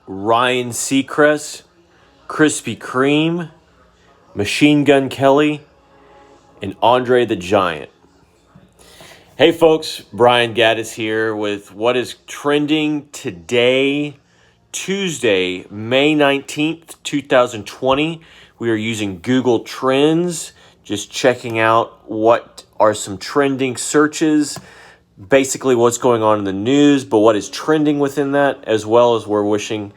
Ryan Seacrest, Krispy Kreme, Machine Gun Kelly, and Andre the Giant. Hey folks, Brian Gaddis here with what is trending today, Tuesday, May 19th, 2020. We are using Google Trends, just checking out what are some trending searches, basically what's going on in the news, but what is trending within that, as well as we're wishing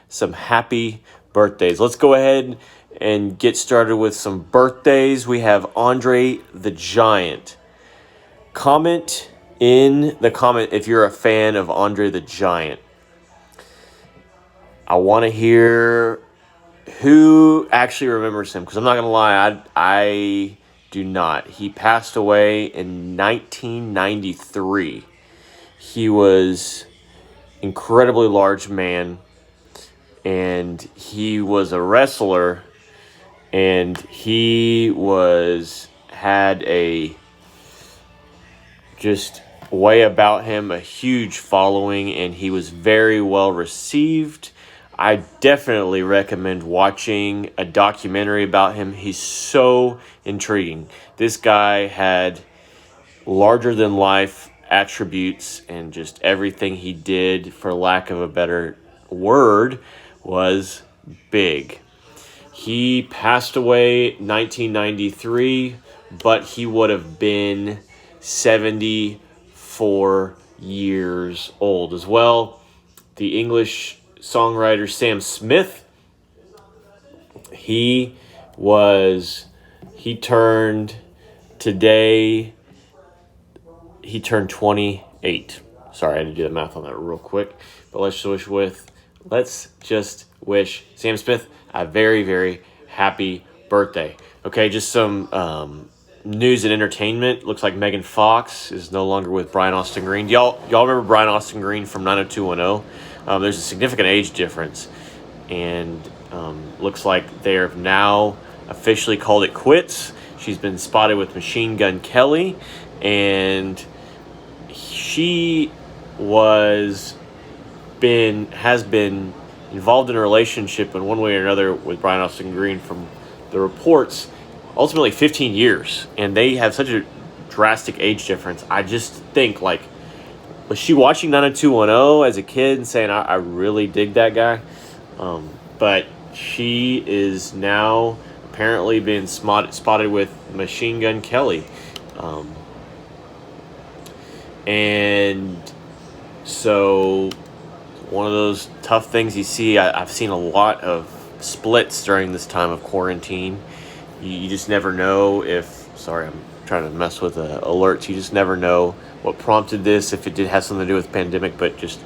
some happy birthdays. Let's go ahead and get started with some birthdays. We have Andre the Giant. Comment in the comment if you're a fan of Andre the Giant. I want to hear who actually remembers him, because I'm not going to lie, I do not. He passed away in 1993. He was an incredibly large man, and he was a wrestler, and he had a just way about him, a huge following, and he was very well received. I definitely recommend watching a documentary about him. He's so intriguing. This guy had larger than life attributes, and just everything he did, for lack of a better word, was big. He passed away 1993, but he would have been 74 years old as well. The English songwriter Sam Smith, he turned 28. Sorry, I had to do the math on that real quick. But let's just wish Sam Smith a very, very happy birthday. Okay, just some news and entertainment. Looks like Megan Fox is no longer with Brian Austin Green. Y'all remember Brian Austin Green from 90210? There's a significant age difference, and looks like they have now officially called it quits. She's been spotted with Machine Gun Kelly, and she has been involved in a relationship in one way or another with Brian Austin Green, from the reports, ultimately 15 years, and they have such a drastic age difference. I just think, like, was she watching 90210 as a kid and saying, I really dig that guy? But she is now apparently being spotted with Machine Gun Kelly. And so one of those tough things you see. I've seen a lot of splits during this time of quarantine. You just never know if... Sorry, I'm trying to mess with alerts. You just never know what prompted this, if it did have something to do with the pandemic, but just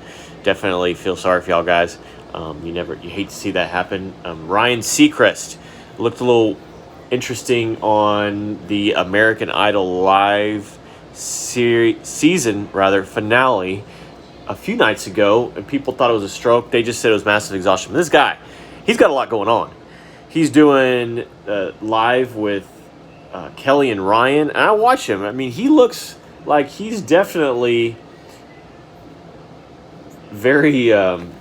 definitely feel sorry for y'all guys. You hate to see that happen. Ryan Seacrest looked a little interesting on the American Idol live season finale a few nights ago, and people thought it was a stroke. They just said it was massive exhaustion. But this guy, he's got a lot going on. He's doing live with Kelly and Ryan, and I watch him. I mean, he looks like he's definitely very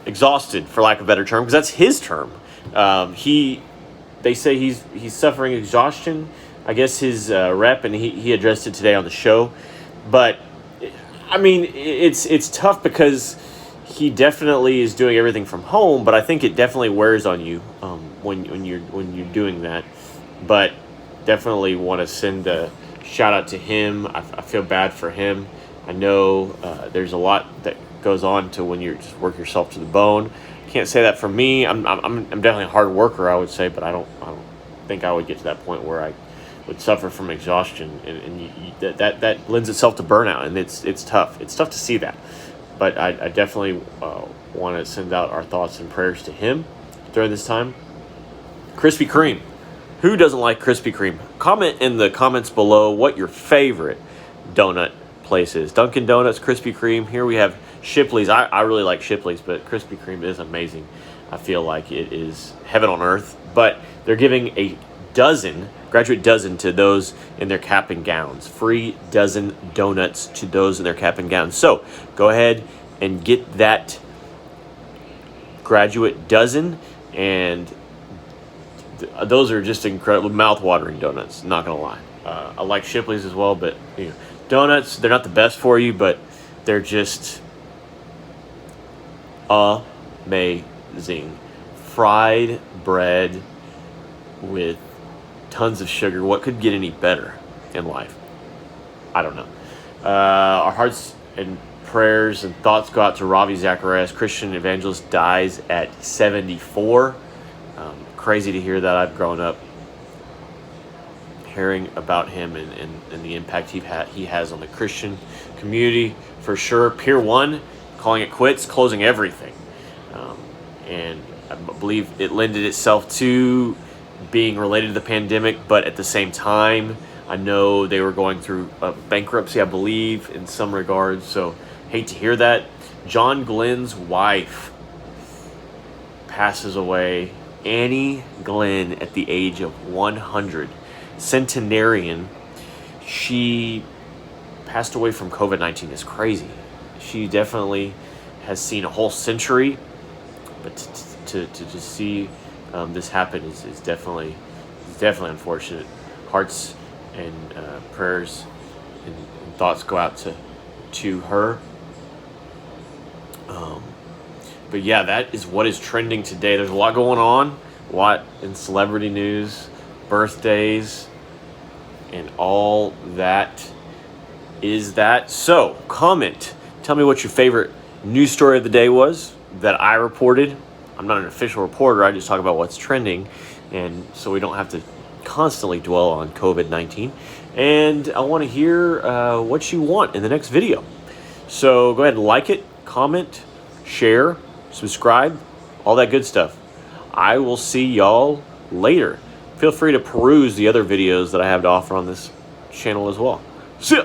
exhausted, for lack of a better term, because that's his term. They say he's suffering exhaustion. I guess his rep, and he addressed it today on the show. But I mean, it's tough because he definitely is doing everything from home, but I think it definitely wears on you when you're doing that. But definitely want to send a shout out to him. I feel bad for him. I know there's a lot that goes on to when you just work yourself to the bone. Can't say that for me. I'm definitely a hard worker, I would say, but I don't think I would get to that point where I would suffer from exhaustion, and that lends itself to burnout, and it's tough. It's tough to see that, but I definitely want to send out our thoughts and prayers to him during this time. Krispy Kreme. Who doesn't like Krispy Kreme? Comment in the comments below what your favorite donut place is. Dunkin' Donuts, Krispy Kreme. Here we have Shipley's. I really like Shipley's, but Krispy Kreme is amazing. I feel like it is heaven on earth. But they're giving a graduate dozen to those in their cap and gowns. Free dozen donuts to those in their cap and gowns. So go ahead and get that graduate dozen, and those are just incredible, mouth-watering donuts. Not gonna lie, I like Shipley's as well, but donuts, they're not the best for you, but they're just amazing. Fried bread with tons of sugar. What could get any better in life? I don't know. Our hearts and prayers and thoughts go out to Ravi Zacharias, Christian evangelist, dies at 74. Crazy to hear that. I've grown up hearing about him and the impact he has on the Christian community, for sure. Pier 1, calling it quits, closing everything. And I believe it lended itself to being related to the pandemic, but at the same time, I know they were going through a bankruptcy, I believe, in some regards, so hate to hear that. John Glenn's wife passes away. Annie Glenn, at the age of 100, centenarian. She passed away from COVID-19. It's crazy. She definitely has seen a whole century, but to just see this happen is definitely unfortunate. Hearts and prayers and thoughts go out to her. But yeah, that is what is trending today. There's a lot going on, a lot in celebrity news, birthdays, and all that is that. So comment, tell me what your favorite news story of the day was that I reported. I'm not an official reporter, I just talk about what's trending, and so we don't have to constantly dwell on COVID-19. And I want to hear what you want in the next video. So go ahead and like it, comment, share, subscribe, all that good stuff. I will see y'all later. Feel free to peruse the other videos that I have to offer on this channel as well. See ya!